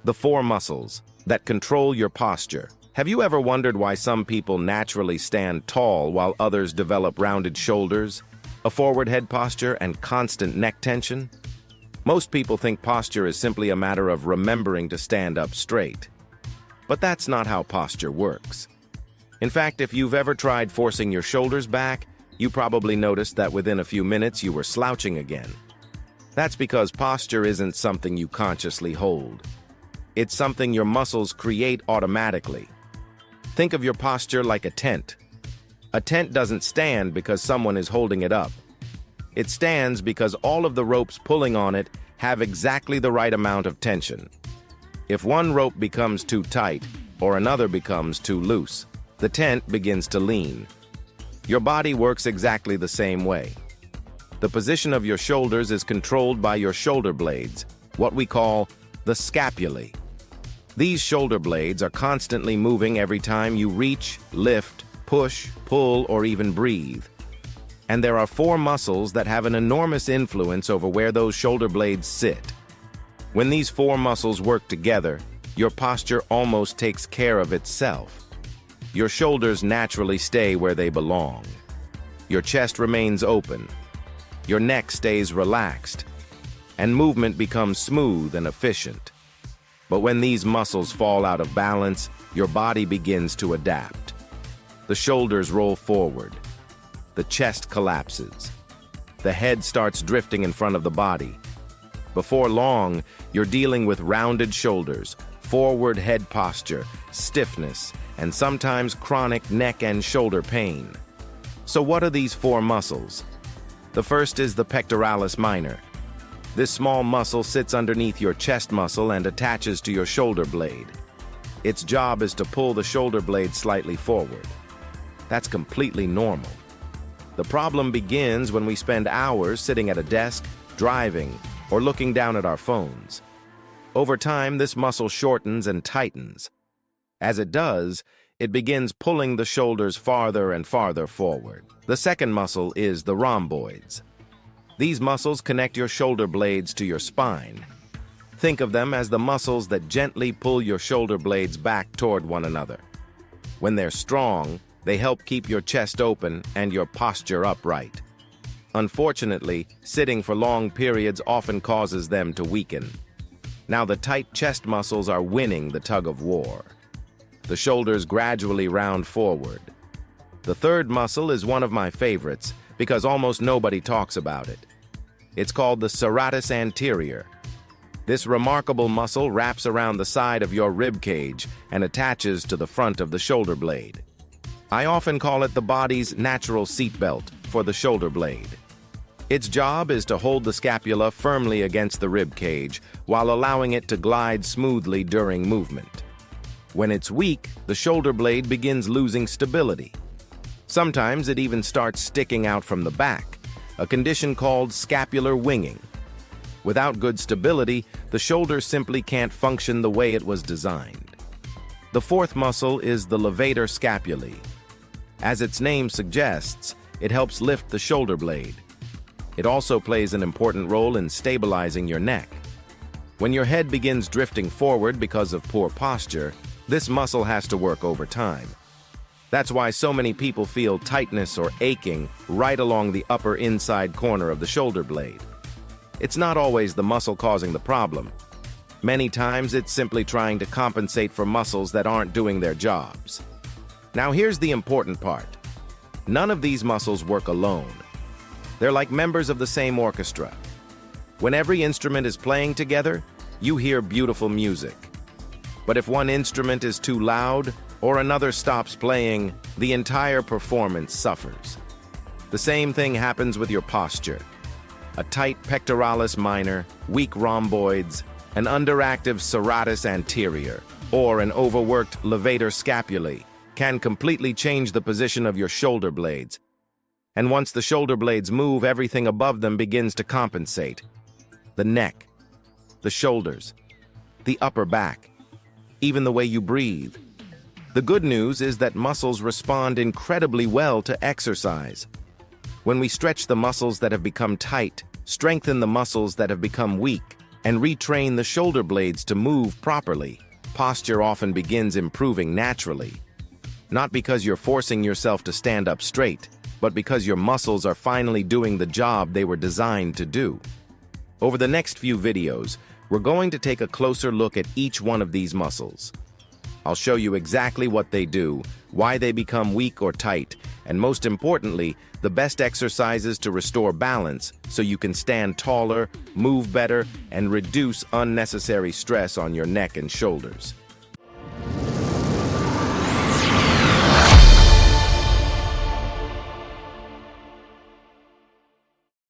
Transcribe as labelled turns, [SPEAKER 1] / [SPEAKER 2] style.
[SPEAKER 1] The four muscles that control your posture. Have you ever wondered why some people naturally stand tall while others develop rounded shoulders, a forward head posture, and constant neck tension? Most people think posture is simply a matter of remembering to stand up straight. But that's not how posture works. In fact, if you've ever tried forcing your shoulders back, you probably noticed that within a few minutes you were slouching again. That's because posture isn't something you consciously hold. It's something your muscles create automatically. Think of your posture like a tent. A tent doesn't stand because someone is holding it up. It stands because all of the ropes pulling on it have exactly the right amount of tension. If one rope becomes too tight or another becomes too loose, the tent begins to lean. Your body works exactly the same way. The position of your shoulders is controlled by your shoulder blades, what we call the scapulae. These shoulder blades are constantly moving every time you reach, lift, push, pull, or even breathe. And there are four muscles that have an enormous influence over where those shoulder blades sit. When these four muscles work together, your posture almost takes care of itself. Your shoulders naturally stay where they belong. Your chest remains open. Your neck stays relaxed. And movement becomes smooth and efficient. But when these muscles fall out of balance, your body begins to adapt. The shoulders roll forward. The chest collapses. The head starts drifting in front of the body. Before long, you're dealing with rounded shoulders, forward head posture, stiffness, and sometimes chronic neck and shoulder pain. So what are these four muscles? The first is the pectoralis minor. This small muscle sits underneath your chest muscle and attaches to your shoulder blade. Its job is to pull the shoulder blade slightly forward. That's completely normal. The problem begins when we spend hours sitting at a desk, driving, or looking down at our phones. Over time, this muscle shortens and tightens. As it does, it begins pulling the shoulders farther and farther forward. The second muscle is the rhomboids. These muscles connect your shoulder blades to your spine. Think of them as the muscles that gently pull your shoulder blades back toward one another. When they're strong, they help keep your chest open and your posture upright. Unfortunately, sitting for long periods often causes them to weaken. Now the tight chest muscles are winning the tug of war. The shoulders gradually round forward. The third muscle is one of my favorites because almost nobody talks about it. It's called the Serratus Anterior. This remarkable muscle wraps around the side of your rib cage and attaches to the front of the shoulder blade. I often call it the body's natural seatbelt for the shoulder blade. Its job is to hold the scapula firmly against the rib cage while allowing it to glide smoothly during movement. When it's weak, the shoulder blade begins losing stability. Sometimes it even starts sticking out from the back, a condition called scapular winging. Without good stability, the shoulder simply can't function the way it was designed. The fourth muscle is the Levator Scapulae. As its name suggests, it helps lift the shoulder blade. It also plays an important role in stabilizing your neck. When your head begins drifting forward because of poor posture, this muscle has to work overtime. That's why so many people feel tightness or aching right along the upper inside corner of the shoulder blade. It's not always the muscle causing the problem. Many times it's simply trying to compensate for muscles that aren't doing their jobs. Now here's the important part. None of these muscles work alone. They're like members of the same orchestra. When every instrument is playing together, you hear beautiful music. But if one instrument is too loud or another stops playing, the entire performance suffers. The same thing happens with your posture. A tight pectoralis minor, weak rhomboids, an underactive serratus anterior, or an overworked levator scapulae can completely change the position of your shoulder blades. And once the shoulder blades move, everything above them begins to compensate. The neck, the shoulders, the upper back, even the way you breathe. The good news is that muscles respond incredibly well to exercise. When we stretch the muscles that have become tight, strengthen the muscles that have become weak, and retrain the shoulder blades to move properly. Posture often begins improving naturally, not because you're forcing yourself to stand up straight, but because your muscles are finally doing the job they were designed to do. Over the next few videos, we're going to take a closer look at each one of these muscles. I'll show you exactly what they do, why they become weak or tight, and most importantly, the best exercises to restore balance so you can stand taller, move better, and reduce unnecessary stress on your neck and shoulders.